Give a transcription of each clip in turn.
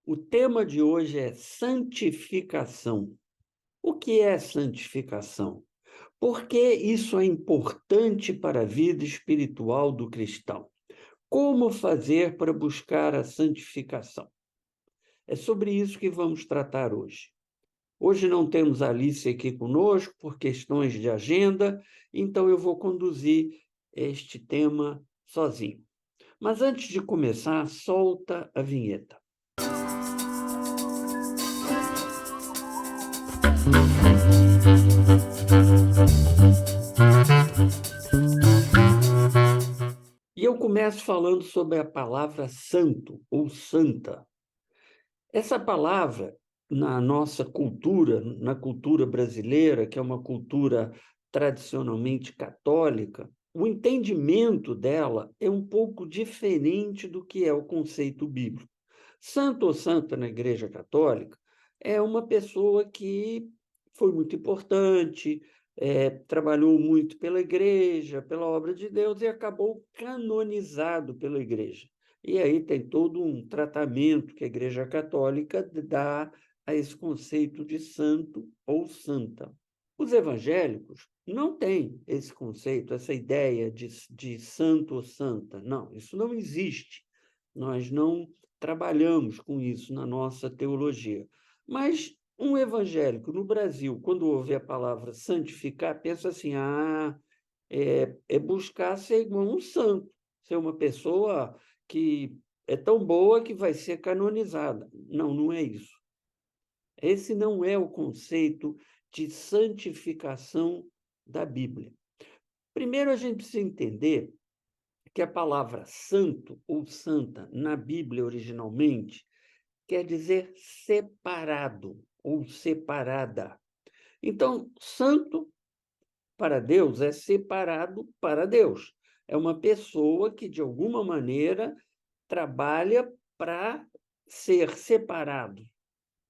O tema de hoje é santificação. O que é santificação? Por que isso é importante para a vida espiritual do cristão? Como fazer para buscar a santificação? É sobre isso que vamos tratar hoje. Hoje não temos a Alice aqui conosco por questões de agenda, então eu vou conduzir este tema sozinho. Mas antes de começar, solta a vinheta. E eu começo falando sobre a palavra santo ou santa. Essa palavra, na nossa cultura, na cultura brasileira, que é uma cultura tradicionalmente católica, o entendimento dela é um pouco diferente do que é o conceito bíblico. Santo ou santa na Igreja Católica é uma pessoa que foi muito importante, trabalhou muito pela Igreja, pela obra de Deus e acabou canonizado pela Igreja. E aí tem todo um tratamento que a Igreja Católica dá a esse conceito de santo ou santa. Os evangélicos não têm esse conceito, essa ideia de santo ou santa. Não, isso não existe. Nós não trabalhamos com isso na nossa teologia. Mas um evangélico no Brasil, quando ouve a palavra santificar, pensa assim: é buscar ser igual a um santo, ser uma pessoa que é tão boa que vai ser canonizada. Não, não é isso. Esse não é o conceito de santificação da Bíblia. Primeiro, a gente precisa entender que a palavra santo ou santa na Bíblia originalmente quer dizer separado ou separada. Então, santo para Deus é separado para Deus. É uma pessoa que, de alguma maneira, trabalha para ser separado,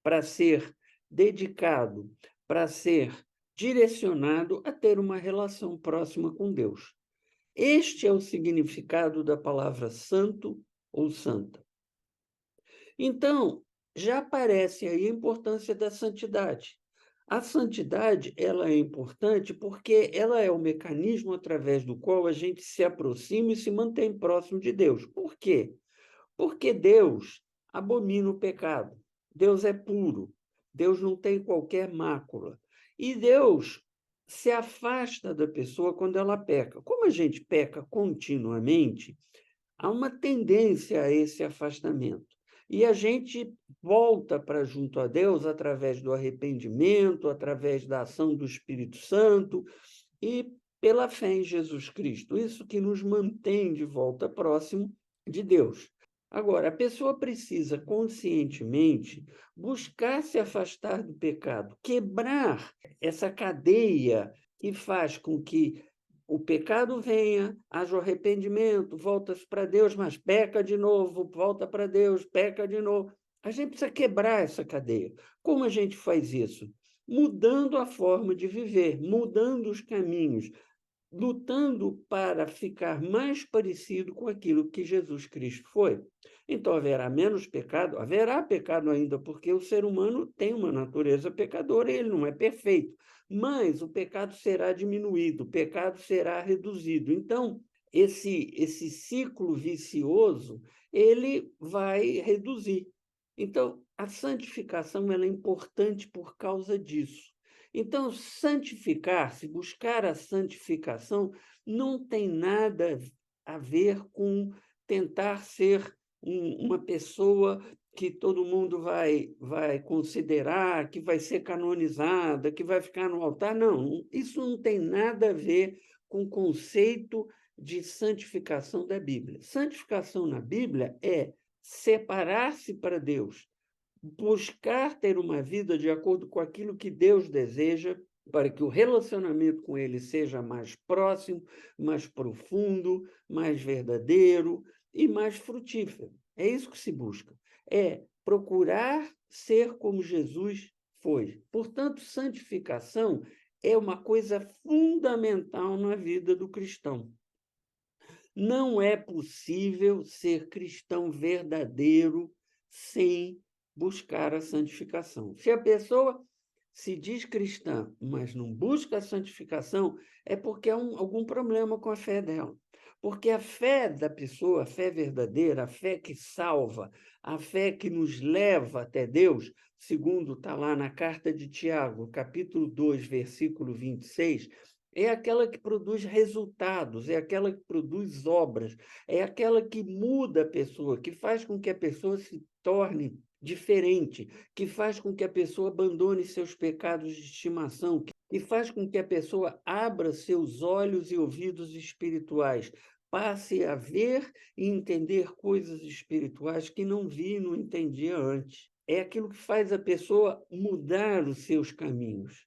para ser dedicado, para ser direcionado a ter uma relação próxima com Deus. Este é o significado da palavra santo ou santa. Então, já aparece aí a importância da santidade. A santidade, ela é importante porque ela é o mecanismo através do qual a gente se aproxima e se mantém próximo de Deus. Por quê? Porque Deus abomina o pecado. Deus é puro. Deus não tem qualquer mácula. E Deus se afasta da pessoa quando ela peca. Como a gente peca continuamente, há uma tendência a esse afastamento. E a gente volta para junto a Deus através do arrependimento, através da ação do Espírito Santo e pela fé em Jesus Cristo. Isso que nos mantém de volta próximo de Deus. Agora, a pessoa precisa conscientemente buscar se afastar do pecado, quebrar essa cadeia que faz com que o pecado venha, haja o arrependimento, volta-se para Deus, mas peca de novo, volta para Deus, peca de novo. A gente precisa quebrar essa cadeia. Como a gente faz isso? Mudando a forma de viver, mudando os caminhos, lutando para ficar mais parecido com aquilo que Jesus Cristo foi. Então haverá menos pecado, haverá pecado ainda, porque o ser humano tem uma natureza pecadora e ele não é perfeito, mas o pecado será diminuído, o pecado será reduzido. Então, esse ciclo vicioso, ele vai reduzir. Então, a santificação ela é importante por causa disso. Então, santificar-se, buscar a santificação, não tem nada a ver com tentar ser uma pessoa que todo mundo vai considerar, que vai ser canonizada, que vai ficar no altar. Não, isso não tem nada a ver com o conceito de santificação da Bíblia. Santificação na Bíblia é separar-se para Deus, buscar ter uma vida de acordo com aquilo que Deus deseja, para que o relacionamento com Ele seja mais próximo, mais profundo, mais verdadeiro e mais frutífero. É isso que se busca. É procurar ser como Jesus foi. Portanto, santificação é uma coisa fundamental na vida do cristão. Não é possível ser cristão verdadeiro sem buscar a santificação. Se a pessoa se diz cristã, mas não busca a santificação, é porque há algum problema com a fé dela. Porque a fé da pessoa, a fé verdadeira, a fé que salva, a fé que nos leva até Deus, segundo está lá na carta de Tiago, capítulo 2, versículo 26, é aquela que produz resultados, é aquela que produz obras, é aquela que muda a pessoa, que faz com que a pessoa se torne diferente, que faz com que a pessoa abandone seus pecados de estimação, que faz com que a pessoa abra seus olhos e ouvidos espirituais, passe a ver e entender coisas espirituais que não via e não entendia antes. É aquilo que faz a pessoa mudar os seus caminhos.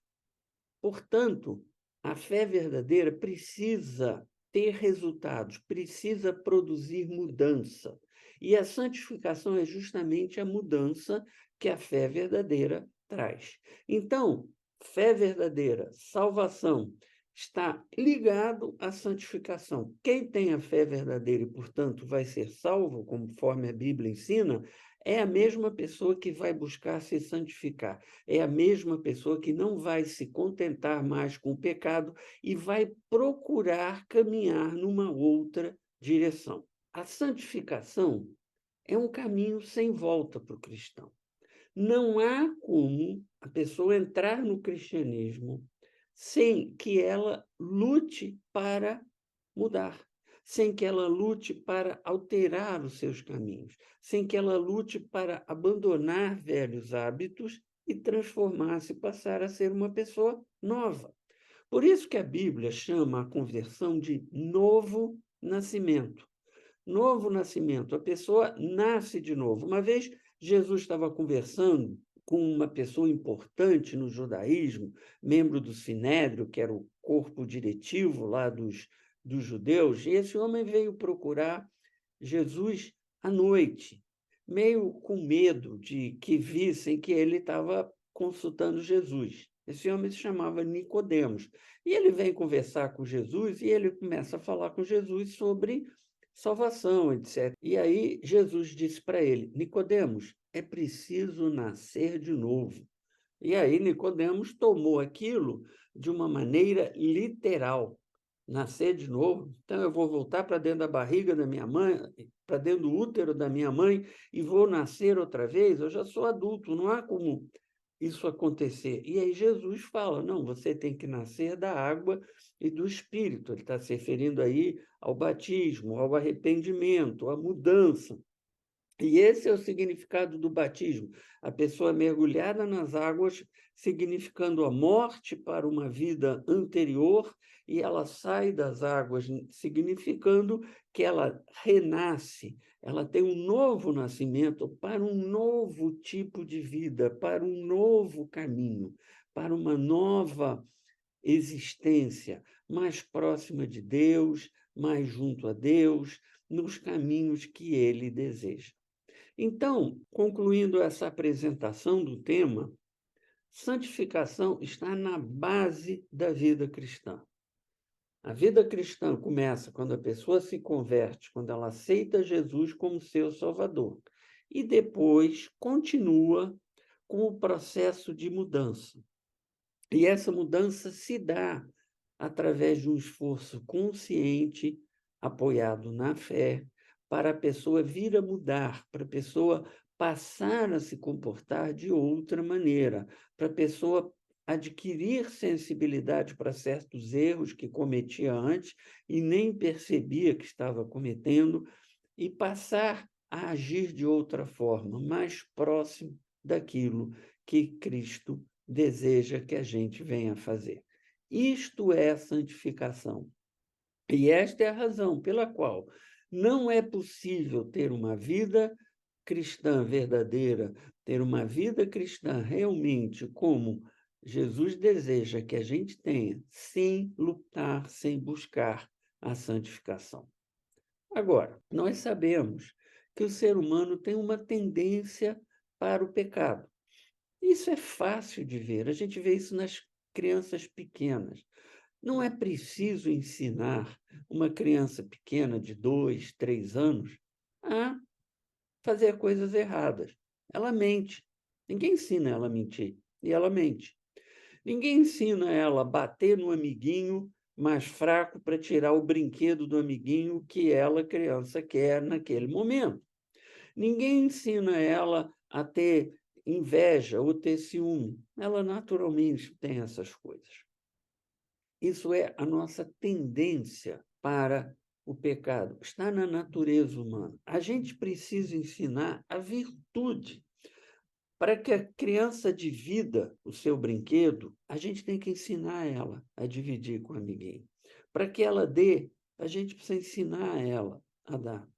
Portanto, a fé verdadeira precisa ter resultados, precisa produzir mudança. E a santificação é justamente a mudança que a fé verdadeira traz. Então, fé verdadeira, salvação, está ligado à santificação. Quem tem a fé verdadeira e, portanto, vai ser salvo, conforme a Bíblia ensina, é a mesma pessoa que vai buscar se santificar. É a mesma pessoa que não vai se contentar mais com o pecado e vai procurar caminhar numa outra direção. A santificação é um caminho sem volta para o cristão. Não há como a pessoa entrar no cristianismo sem que ela lute para mudar, sem que ela lute para alterar os seus caminhos, sem que ela lute para abandonar velhos hábitos e transformar-se, passar a ser uma pessoa nova. Por isso que a Bíblia chama a conversão de novo nascimento. Novo nascimento, a pessoa nasce de novo. Uma vez Jesus estava conversando com uma pessoa importante no judaísmo, membro do Sinédrio, que era o corpo diretivo lá dos judeus, e esse homem veio procurar Jesus à noite, meio com medo de que vissem que ele estava consultando Jesus. Esse homem se chamava Nicodemos. E ele vem conversar com Jesus e ele começa a falar com Jesus sobre salvação, etc. E aí Jesus disse para ele: Nicodemos, é preciso nascer de novo. E aí Nicodemos tomou aquilo de uma maneira literal. Nascer de novo, então eu vou voltar para dentro da barriga da minha mãe, para dentro do útero da minha mãe e vou nascer outra vez? Eu já sou adulto, não há como isso acontecer. E aí Jesus fala, não, você tem que nascer da água e do Espírito. Ele está se referindo aí ao batismo, ao arrependimento, à mudança. E esse é o significado do batismo. A pessoa mergulhada nas águas, significando a morte para uma vida anterior, e ela sai das águas, significando que ela renasce, ela tem um novo nascimento para um novo tipo de vida, para um novo caminho, para uma nova existência mais próxima de Deus, mais junto a Deus, nos caminhos que ele deseja. Então, concluindo essa apresentação do tema, santificação está na base da vida cristã. A vida cristã começa quando a pessoa se converte, quando ela aceita Jesus como seu Salvador, e depois continua com o processo de mudança. E essa mudança se dá através de um esforço consciente, apoiado na fé, para a pessoa vir a mudar, para a pessoa passar a se comportar de outra maneira, para a pessoa adquirir sensibilidade para certos erros que cometia antes e nem percebia que estava cometendo, e passar a agir de outra forma, mais próximo daquilo que Cristo deseja que a gente venha fazer. Isto é a santificação. E esta é a razão pela qual não é possível ter uma vida cristã verdadeira, ter uma vida cristã realmente como Jesus deseja que a gente tenha, sem lutar, sem buscar a santificação. Agora, nós sabemos que o ser humano tem uma tendência para o pecado. Isso é fácil de ver, a gente vê isso nas crianças pequenas. Não é preciso ensinar uma criança pequena de 2, 3 anos a fazer coisas erradas. ela mente. Ninguém ensina ela a mentir, e ela mente. Ninguém ensina ela a bater no amiguinho mais fraco para tirar o brinquedo do amiguinho que ela, criança, quer naquele momento. Ninguém ensina ela a ter inveja ou ter ciúme. Ela naturalmente tem essas coisas. Isso é a nossa tendência para o pecado. Está na natureza humana. A gente precisa ensinar a virtude. Para que a criança divida o seu brinquedo, a gente tem que ensinar ela a dividir com o amiguinho. Para que ela dê, a gente precisa ensinar ela a dar.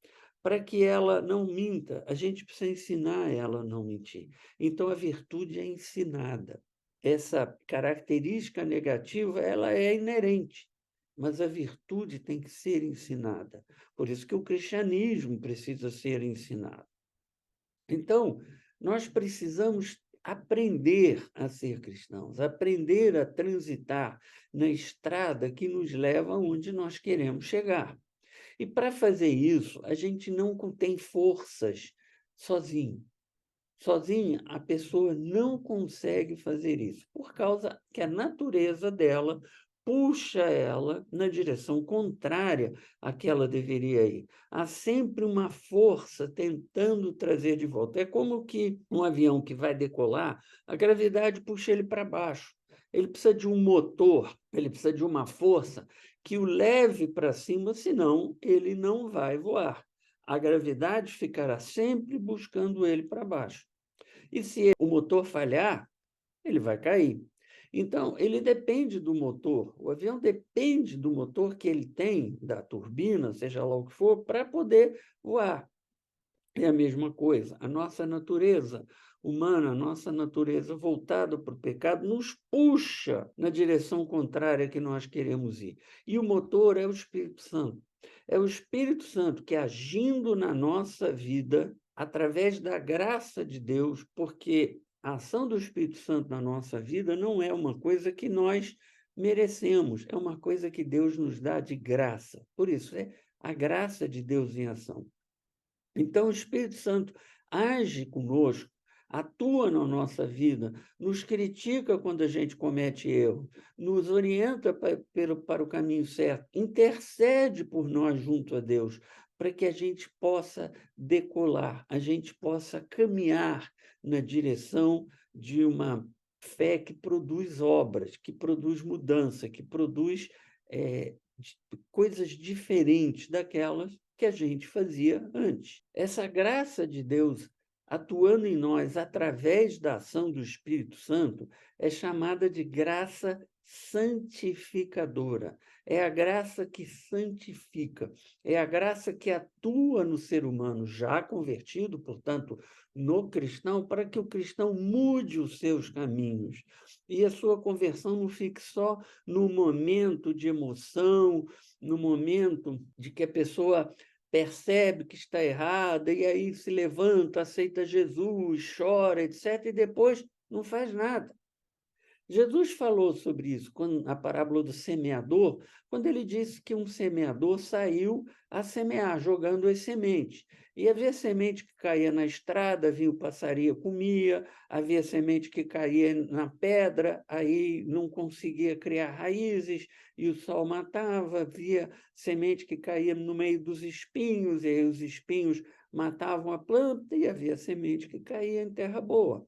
Para que ela não minta, a gente precisa ensinar ela a não mentir. Então, a virtude é ensinada. Essa característica negativa, ela é inerente, mas a virtude tem que ser ensinada. Por isso que o cristianismo precisa ser ensinado. Então, nós precisamos aprender a ser cristãos, aprender a transitar na estrada que nos leva onde nós queremos chegar. E para fazer isso, a gente não tem forças sozinho. Sozinha, a pessoa não consegue fazer isso, por causa que a natureza dela puxa ela na direção contrária à que ela deveria ir. Há sempre uma força tentando trazer de volta. É como que um avião que vai decolar, a gravidade puxa ele para baixo. Ele precisa de um motor, ele precisa de uma força que o leve para cima, senão ele não vai voar. A gravidade ficará sempre buscando ele para baixo. E se o motor falhar, ele vai cair. Então, ele depende do motor. O avião depende do motor que ele tem, da turbina, seja lá o que for, para poder voar. É a mesma coisa. A nossa natureza humana, a nossa natureza voltada para o pecado, nos puxa na direção contrária que nós queremos ir. E o motor é o Espírito Santo. É o Espírito Santo que, agindo na nossa vida, através da graça de Deus, porque a ação do Espírito Santo na nossa vida não é uma coisa que nós merecemos, é uma coisa que Deus nos dá de graça. Por isso, é a graça de Deus em ação. Então, o Espírito Santo age conosco, atua na nossa vida, nos critica quando a gente comete erro, nos orienta para o caminho certo, intercede por nós junto a Deus, para que a gente possa decolar, a gente possa caminhar na direção de uma fé que produz obras, que produz mudança, que produz coisas diferentes daquelas que a gente fazia antes. Essa graça de Deus atuando em nós através da ação do Espírito Santo é chamada de graça santificadora. É a graça que santifica, é a graça que atua no ser humano já convertido, portanto, no cristão, para que o cristão mude os seus caminhos e a sua conversão não fique só no momento de emoção, no momento de que a pessoa percebe que está errada e aí se levanta, aceita Jesus, chora, etc., e depois não faz nada. Jesus falou sobre isso na parábola do semeador, quando ele disse que um semeador saiu a semear, jogando as sementes. E havia semente que caía na estrada, vinha o passarinho, comia, havia semente que caía na pedra, aí não conseguia criar raízes e o sol matava, havia semente que caía no meio dos espinhos, e aí os espinhos matavam a planta, e havia semente que caía em terra boa.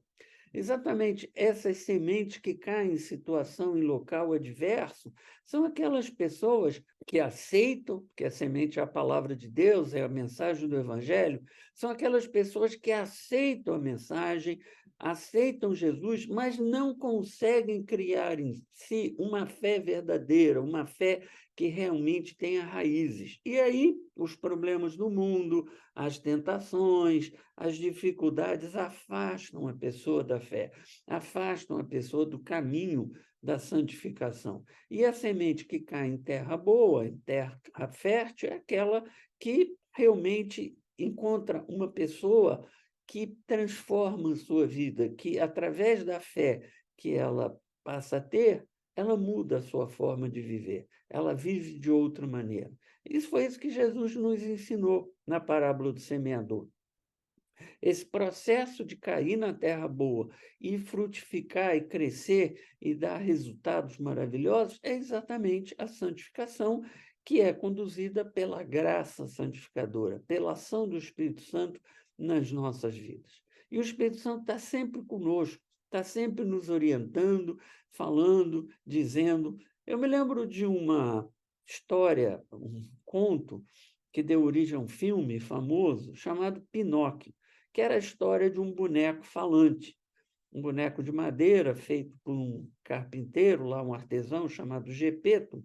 Exatamente essas sementes que caem em situação em local adverso são aquelas pessoas que aceitam, que a semente é a palavra de Deus, é a mensagem do Evangelho, são aquelas pessoas que aceitam a mensagem, aceitam Jesus, mas não conseguem criar em si uma fé verdadeira, uma fé que realmente tenha raízes. E aí os problemas do mundo, as tentações, as dificuldades afastam a pessoa da fé, afastam a pessoa do caminho da santificação. E a semente que cai em terra boa, em terra fértil, é aquela que realmente encontra uma pessoa que transforma a sua vida, que através da fé que ela passa a ter, ela muda a sua forma de viver, ela vive de outra maneira. Isso foi isso que Jesus nos ensinou na parábola do semeador. Esse processo de cair na terra boa e frutificar e crescer e dar resultados maravilhosos é exatamente a santificação, que é conduzida pela graça santificadora, pela ação do Espírito Santo nas nossas vidas. E o Espírito Santo está sempre conosco, está sempre nos orientando, falando, dizendo. Eu me lembro de uma história, um conto que deu origem a um filme famoso chamado Pinóquio, que era a história de um boneco falante, um boneco de madeira feito por um carpinteiro, lá um artesão chamado Gepeto,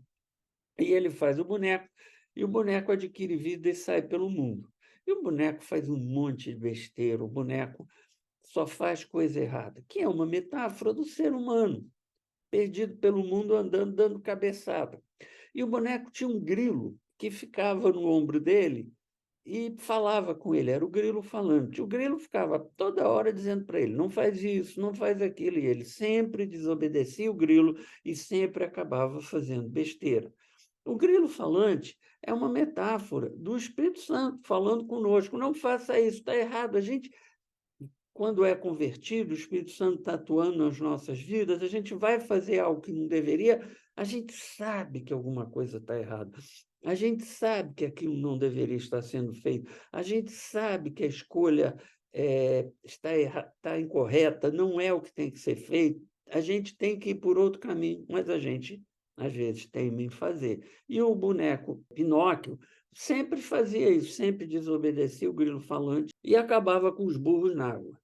e ele faz o boneco, e o boneco adquire vida e sai pelo mundo. E o boneco faz um monte de besteira, o boneco só faz coisa errada, que é uma metáfora do ser humano, perdido pelo mundo andando dando cabeçada. E o boneco tinha um grilo que ficava no ombro dele e falava com ele, era o grilo falante. O grilo ficava toda hora dizendo para ele: não faz isso, não faz aquilo, e ele sempre desobedecia o grilo e sempre acabava fazendo besteira. O grilo falante é uma metáfora do Espírito Santo falando conosco: não faça isso, está errado. A gente, quando é convertido, o Espírito Santo está atuando nas nossas vidas, a gente vai fazer algo que não deveria, a gente sabe que alguma coisa está errada. A gente sabe que aquilo não deveria estar sendo feito. A gente sabe que a escolha está incorreta, não é o que tem que ser feito. A gente tem que ir por outro caminho, mas a gente, às vezes, teima em fazer. E o boneco Pinóquio sempre fazia isso, sempre desobedecia o grilo falante e acabava com os burros na água.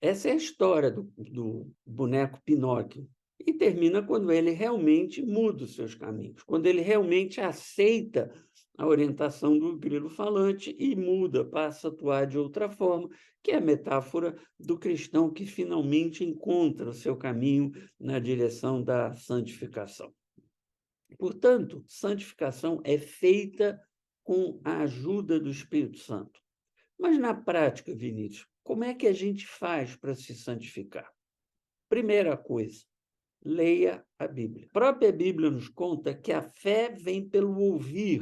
Essa é a história do boneco Pinóquio. E termina quando ele realmente muda os seus caminhos, quando ele realmente aceita a orientação do grilo falante e muda, passa a atuar de outra forma, que é a metáfora do cristão que finalmente encontra o seu caminho na direção da santificação. Portanto, santificação é feita com a ajuda do Espírito Santo. Mas na prática, Vinícius, como é que a gente faz para se santificar? Primeira coisa, leia a Bíblia. A própria Bíblia nos conta que a fé vem pelo ouvir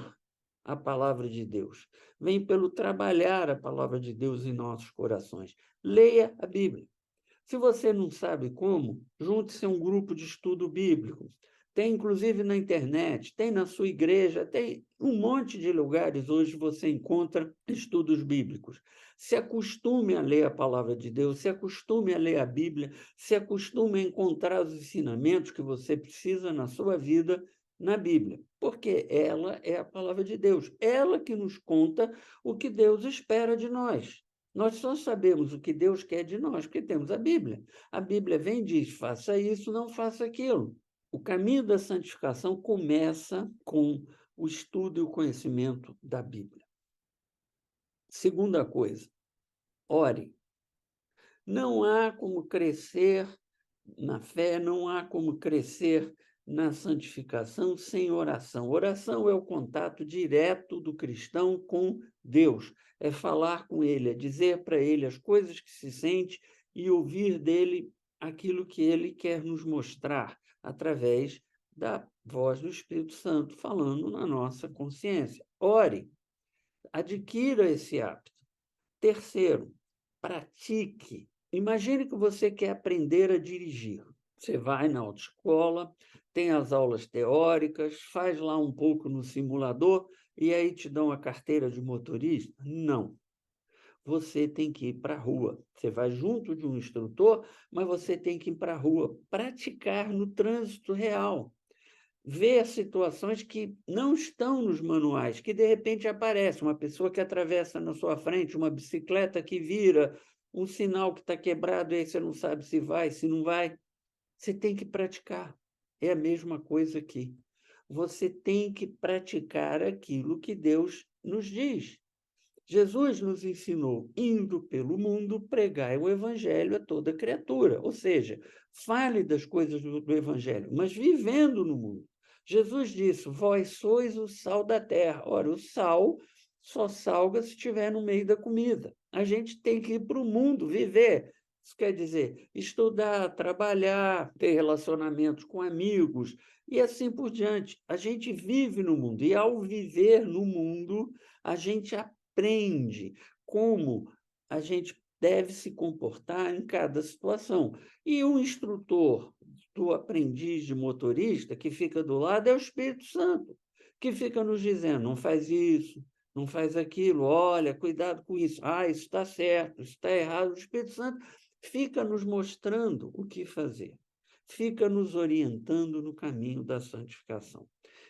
a palavra de Deus, vem pelo trabalhar a palavra de Deus em nossos corações. Leia a Bíblia. Se você não sabe como, junte-se a um grupo de estudo bíblico. Tem, inclusive, na internet, tem na sua igreja, tem um monte de lugares hoje você encontra estudos bíblicos. Se acostume a ler a palavra de Deus, se acostume a ler a Bíblia, se acostume a encontrar os ensinamentos que você precisa na sua vida na Bíblia, porque ela é a palavra de Deus, ela que nos conta o que Deus espera de nós. Nós só sabemos o que Deus quer de nós porque temos a Bíblia. A Bíblia vem e diz: faça isso, não faça aquilo. O caminho da santificação começa com o estudo e o conhecimento da Bíblia. Segunda coisa, ore. Não há como crescer na fé, não há como crescer na santificação sem oração. Oração é o contato direto do cristão com Deus, é falar com Ele, é dizer para Ele as coisas que se sente e ouvir dele aquilo que Ele quer nos mostrar através da voz do Espírito Santo falando na nossa consciência. Ore, adquira esse hábito. Terceiro, pratique. Imagine que você quer aprender a dirigir. Você vai na autoescola, tem as aulas teóricas, faz lá um pouco no simulador e aí te dão a carteira de motorista? Não. Você tem que ir para a rua. Você vai junto de um instrutor, mas você tem que ir para a rua, praticar no trânsito real. Ver situações que não estão nos manuais, que de repente aparece uma pessoa que atravessa na sua frente, uma bicicleta que vira, um sinal que está quebrado, e aí você não sabe se vai, se não vai. Você tem que praticar. É a mesma coisa aqui. Você tem que praticar aquilo que Deus nos diz. Jesus nos ensinou, indo pelo mundo, pregai o evangelho a toda criatura. Ou seja, fale das coisas do evangelho, mas vivendo no mundo. Jesus disse: vós sois o sal da terra. Ora, o sal só salga se estiver no meio da comida. A gente tem que ir para o mundo, viver. Isso quer dizer, estudar, trabalhar, ter relacionamentos com amigos e assim por diante. A gente vive no mundo e, ao viver no mundo, a gente aprende como a gente deve se comportar em cada situação. E o instrutor do aprendiz de motorista que fica do lado é o Espírito Santo, que fica nos dizendo: não faz isso, não faz aquilo, olha, cuidado com isso, isso está certo, isso está errado. O Espírito Santo fica nos mostrando o que fazer, fica nos orientando no caminho da santificação.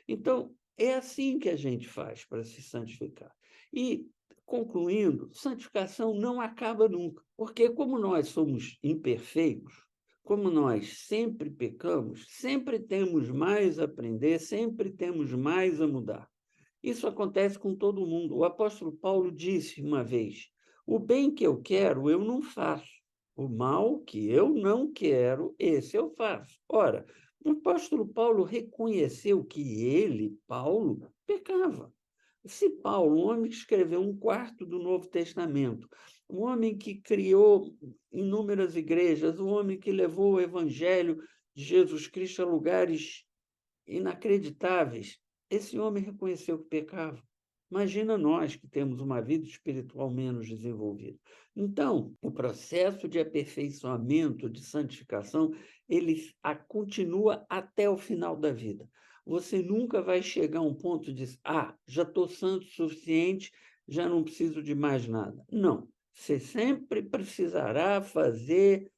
Então, é assim que a gente faz para se santificar. E, concluindo, santificação não acaba nunca, porque como nós somos imperfeitos, como nós sempre pecamos, sempre temos mais a aprender, sempre temos mais a mudar. Isso acontece com todo mundo. O apóstolo Paulo disse uma vez: o bem que eu quero, eu não faço. O mal que eu não quero, esse eu faço. Ora, o apóstolo Paulo reconheceu que ele, Paulo, pecava. Se Paulo, um homem que escreveu um quarto do Novo Testamento, um homem que criou inúmeras igrejas, um homem que levou o evangelho de Jesus Cristo a lugares inacreditáveis, esse homem reconheceu que pecava. Imagina nós que temos uma vida espiritual menos desenvolvida. Então, o processo de aperfeiçoamento, de santificação, ele continua até o final da vida. Você nunca vai chegar a um ponto de, já estou santo o suficiente, já não preciso de mais nada. Não. Você sempre precisará fazer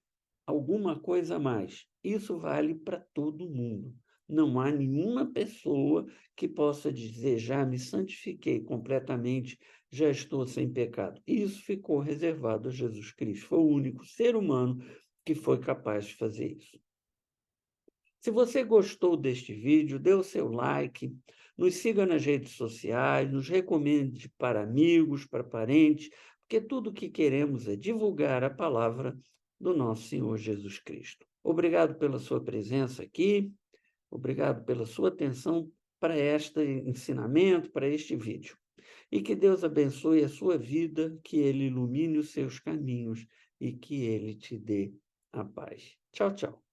alguma coisa a mais. Isso vale para todo mundo. Não há nenhuma pessoa que possa dizer: já me santifiquei completamente, já estou sem pecado. Isso ficou reservado a Jesus Cristo. Foi o único ser humano que foi capaz de fazer isso. Se você gostou deste vídeo, dê o seu like, nos siga nas redes sociais, nos recomende para amigos, para parentes, porque tudo o que queremos é divulgar a palavra do nosso Senhor Jesus Cristo. Obrigado pela sua presença aqui, obrigado pela sua atenção para este ensinamento, para este vídeo. E que Deus abençoe a sua vida, que Ele ilumine os seus caminhos e que Ele te dê a paz. Tchau, tchau.